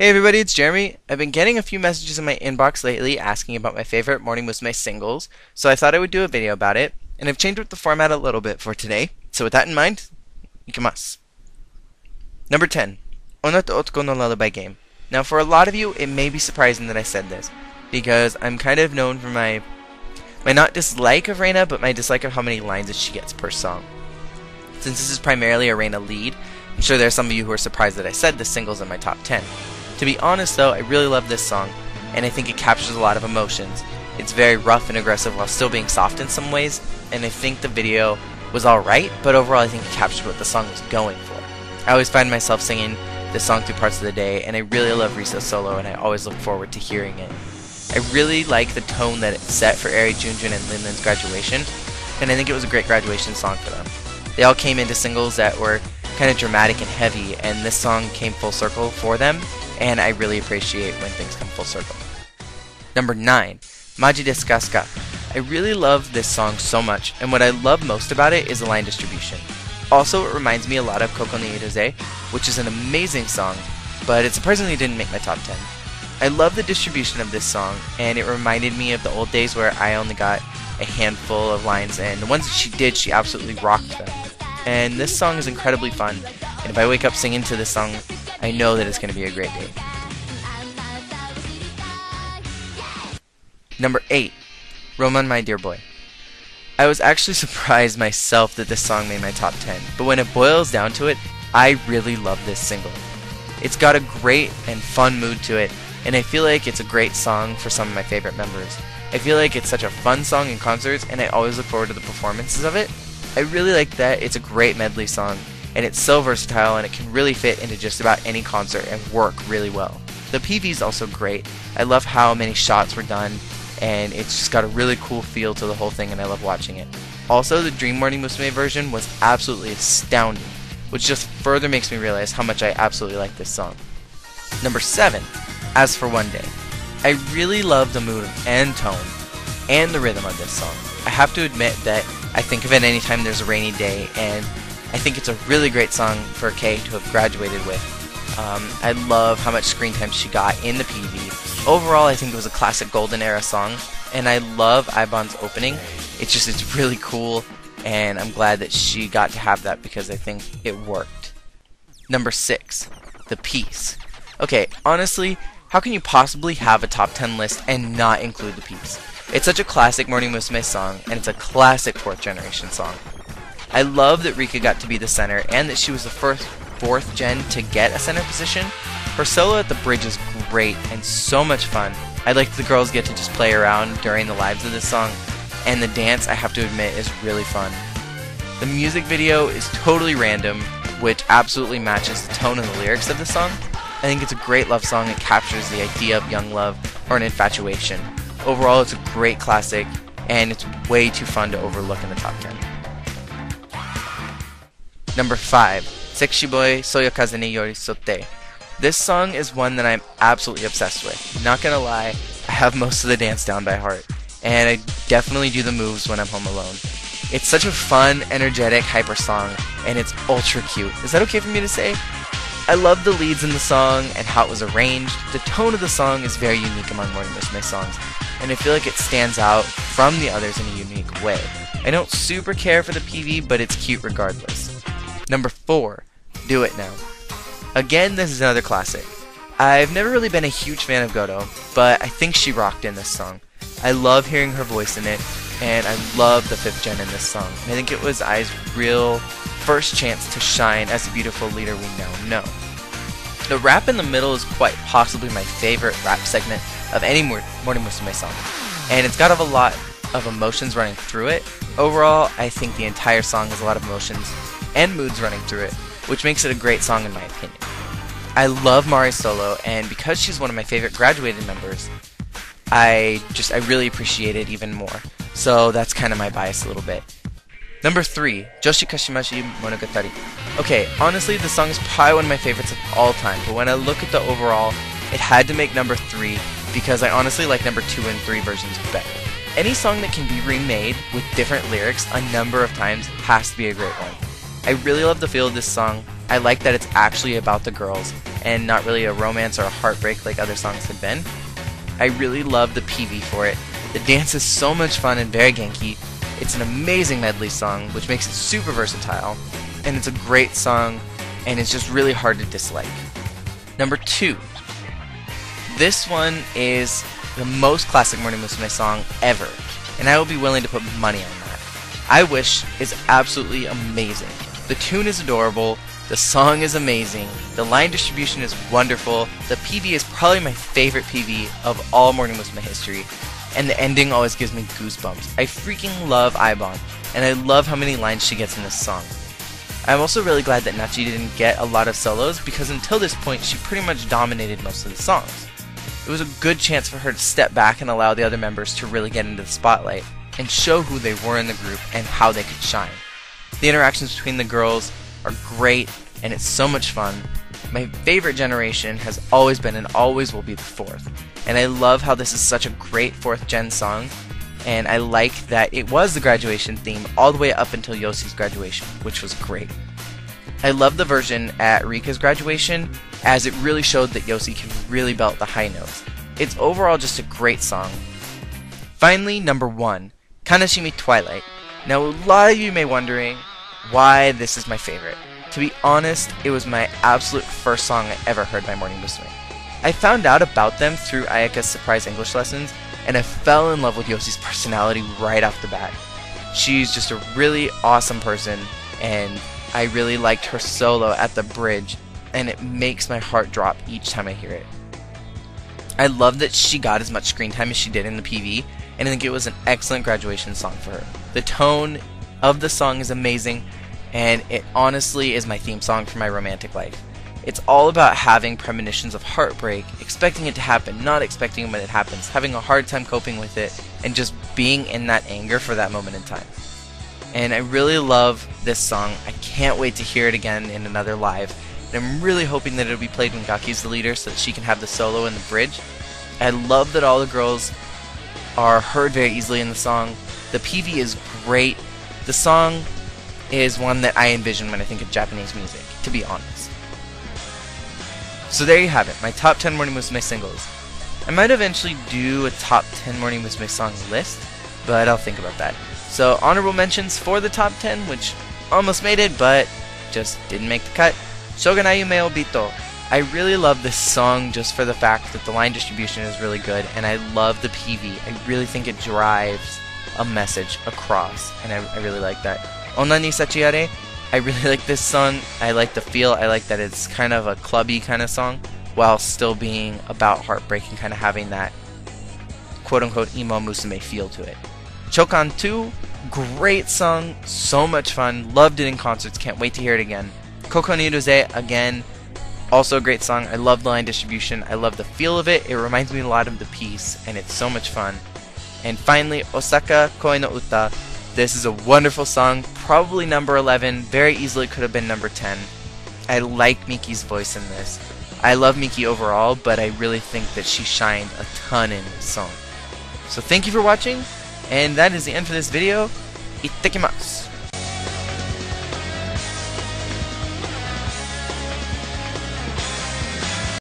Hey everybody, it's Jeremy. I've been getting a few messages in my inbox lately asking about my favorite Morning Musume singles, so I thought I would do a video about it, and I've changed up the format a little bit for today. So with that in mind, ikimasu. Number 10, Onna to Otoko no Lullaby Game. Now for a lot of you, it may be surprising that I said this, because I'm kind of known for my not dislike of Reina, but my dislike of how many lines that she gets per song. Since this is primarily a Reina lead, I'm sure there are some of you who are surprised that I said this single's in my top 10. To be honest though, I really love this song, and I think it captures a lot of emotions. It's very rough and aggressive while still being soft in some ways, and I think the video was alright, but overall I think it captured what the song was going for. I always find myself singing this song through parts of the day, and I really love Risa's solo, and I always look forward to hearing it. I really like the tone that it set for Eri, Junjun, and Linlin's graduation, and I think it was a great graduation song for them. They all came into singles that were kind of dramatic and heavy, and this song came full circle for them, and I really appreciate when things come full circle. Number 9, Maji desu ka? I really love this song so much, and what I love most about it is the line distribution. Also, it reminds me a lot of Koko ni Iruze, which is an amazing song, but it surprisingly didn't make my top 10. I love the distribution of this song, and it reminded me of the old days where I only got a handful of lines, and the ones that she did, she absolutely rocked them. And this song is incredibly fun, and if I wake up singing to this song, I know that it's going to be a great day. Number 8, Roman My Dear Boy. I was actually surprised myself that this song made my top 10, but when it boils down to it, I really love this single. It's got a great and fun mood to it, and I feel like it's a great song for some of my favorite members. I feel like it's such a fun song in concerts, and I always look forward to the performances of it. I really like that it's a great medley song, and it's so versatile and it can really fit into just about any concert and work really well. The PV is also great. I love how many shots were done, and it's just got a really cool feel to the whole thing, and I love watching it. Also, the Dream Morning Musume version was absolutely astounding, which just further makes me realize how much I absolutely like this song. Number 7, As for One Day. I really love the mood and tone and the rhythm of this song. I have to admit that I think of it anytime there's a rainy day, and I think it's a really great song for Kei to have graduated with. I love how much screen time she got in the PV. Overall, I think it was a classic golden era song, and I love Ibon's opening. It's really cool, and I'm glad that she got to have that because I think it worked. Number 6, The Piece. Okay, honestly, how can you possibly have a top 10 list and not include The Piece? It's such a classic Morning Musume song, and it's a classic 4th generation song. I love that Rika got to be the center, and that she was the first 4th gen to get a center position. Her solo at the bridge is great and so much fun. I like that the girls get to just play around during the lives of this song, and the dance, I have to admit, is really fun. The music video is totally random, which absolutely matches the tone and the lyrics of the song. I think it's a great love song that captures the idea of young love or an infatuation. Overall, it's a great classic, and it's way too fun to overlook in the top 10. Number 5, Sexy Boy Soyokaze ni Yorisotte. This song is one that I'm absolutely obsessed with. Not gonna lie, I have most of the dance down by heart, and I definitely do the moves when I'm home alone. It's such a fun, energetic, hyper song, and it's ultra cute. Is that okay for me to say? I love the leads in the song and how it was arranged. The tone of the song is very unique among Morning Musume songs, and I feel like it stands out from the others in a unique way. I don't super care for the PV, but it's cute regardless. Number 4, Do It Now. Again, this is another classic. I've never really been a huge fan of Goto, but I think she rocked in this song. I love hearing her voice in it, and I love the 5th gen in this song. I think it was Ai's real first chance to shine as the beautiful leader we now know. The rap in the middle is quite possibly my favorite rap segment of any Morning Musume song, and it's got a lot of emotions running through it. Overall, I think the entire song has a lot of emotions and moods running through it, which makes it a great song in my opinion. I love Mari's solo, and because she's one of my favorite graduated members, I really appreciate it even more. So that's kind of my bias a little bit. Number 3, Joshi Kashimashi Monogatari. Okay, honestly, this song is probably one of my favorites of all time, but when I look at the overall, it had to make number 3 because I honestly like number 2 and 3 versions better. Any song that can be remade with different lyrics a number of times has to be a great one. I really love the feel of this song. I like that it's actually about the girls and not really a romance or a heartbreak like other songs have been. I really love the PV for it. The dance is so much fun and very Genki. It's an amazing medley song, which makes it super versatile, and it's a great song, and it's just really hard to dislike. Number 2. This one is the most classic Morning Musume song ever, and I will be willing to put money on that. I Wish is absolutely amazing. The tune is adorable, the song is amazing, the line distribution is wonderful, the PV is probably my favorite PV of all Morning Musume history, and the ending always gives me goosebumps. I freaking love Aibon, and I love how many lines she gets in this song. I'm also really glad that Nochi didn't get a lot of solos, because until this point she pretty much dominated most of the songs. It was a good chance for her to step back and allow the other members to really get into the spotlight, and show who they were in the group and how they could shine. The interactions between the girls are great, and it's so much fun. My favorite generation has always been and always will be the 4th, and I love how this is such a great 4th gen song, and I like that it was the graduation theme all the way up until Yoshi's graduation, which was great. I love the version at Rika's graduation, as it really showed that Yoshi can really belt the high notes. It's overall just a great song. Finally, number 1, Kanashimi Twilight. Now a lot of you may be wondering why this is my favorite. To be honest, it was my absolute first song I ever heard by Morning Musume. I found out about them through Ayaka's surprise English lessons, and I fell in love with Yoshi's personality right off the bat. She's just a really awesome person, and I really liked her solo at the bridge, and it makes my heart drop each time I hear it. I love that she got as much screen time as she did in the PV, and I think it was an excellent graduation song for her. The tone of the song is amazing, and it honestly is my theme song for my romantic life. It's all about having premonitions of heartbreak, expecting it to happen, not expecting it when it happens, having a hard time coping with it, and just being in that anger for that moment in time. And I really love this song. I can't wait to hear it again in another live, and I'm really hoping that it'll be played when Gaki's the leader so that she can have the solo in the bridge. I love that all the girls are heard very easily in the song. The PV is great. The song is one that I envision when I think of Japanese music, to be honest. So there you have it, my top 10 Morning Musume singles. I might eventually do a top 10 Morning Musume song list, but I'll think about that. So honorable mentions for the top 10, which almost made it, but just didn't make the cut. Shogunai Yume o Bito. I really love this song just for the fact that the line distribution is really good, and I love the PV. I really think it drives a message across, and I really like that. Onna ni Sachiare, I really like this song. I like the feel. I like that it's kind of a clubby kind of song, while still being about heartbreak and kind of having that quote-unquote emo Musume feel to it. Chokan 2, great song, so much fun, loved it in concerts, can't wait to hear it again. Koko ni Ruze, again, also a great song. I love the line distribution, I love the feel of it, it reminds me a lot of the piece, and it's so much fun. And finally, Osaka Koi no Uta. This is a wonderful song, probably number 11, very easily could have been number 10. I like Miki's voice in this. I love Miki overall, but I really think that she shined a ton in this song. So thank you for watching, and that is the end for this video. Ittakimasu!